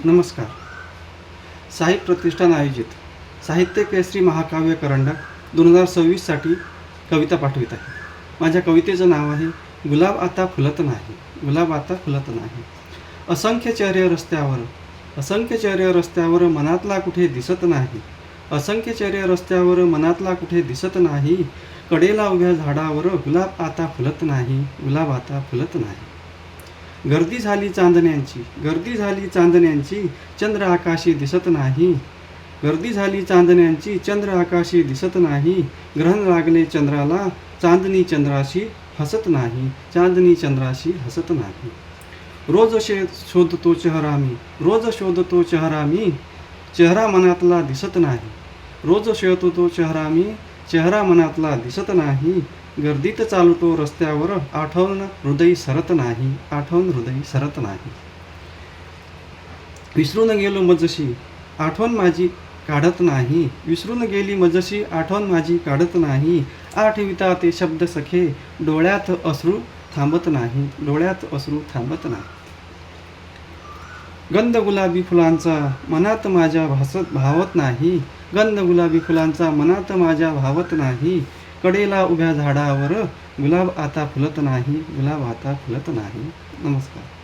नमस्कार. साहित्य प्रतिष्ठान आयोजित साहित्य केसरी महाकाव्य करंडक 2026साठी कविता पाठवित आहे. माझ्या कवितेचं नाव आहे गुलाब आता फुलत नाही. गुलाब आता फुलत नाही. असंख्य चेहरे रस्त्यावर मनातला कुठे दिसत नाही. असंख्य चेहरे रस्त्यावर मनातला कुठे दिसत नाही. कडेला उभ्या झाडावर गुलाब आता फुलत नाही. गुलाब आता फुलत नाही. गर्दी झाली चांदण्यांची चंद्र आकाशी दिसत नाही. गर्दी झाली चांदण्यांची चंद्र आकाशी दिसत नाही. ग्रहण लागले चंद्राला चांदणी चंद्राशी हसत नाही. चांदणी चंद्राशी हसत नाही. रोज शोधतो चेहरा मी चेहरा मनातला दिसत नाही. रोज शोधतो चेहरा मी चेहरा मनातला दिसत नाही. गर्दीत चालतो रस्त्यावर आठवण हृदय सरत नाही. विसरून गेलो मजशी आठवण माझी काढत नाही. विसरून गेली मजशी आठवण माझी काढत नाही. आठविता ते शब्द सखे डोळ्यात अश्रू थांबत नाही. गंध गुलाबी फुलांचा मनात माझ्या भावत नाही. गंध गुलाबी फुलांचा मनात माझ्या भावत नाही. कडेला उभ्या झाडावर गुलाब आता फुलत नाही. नमस्कार.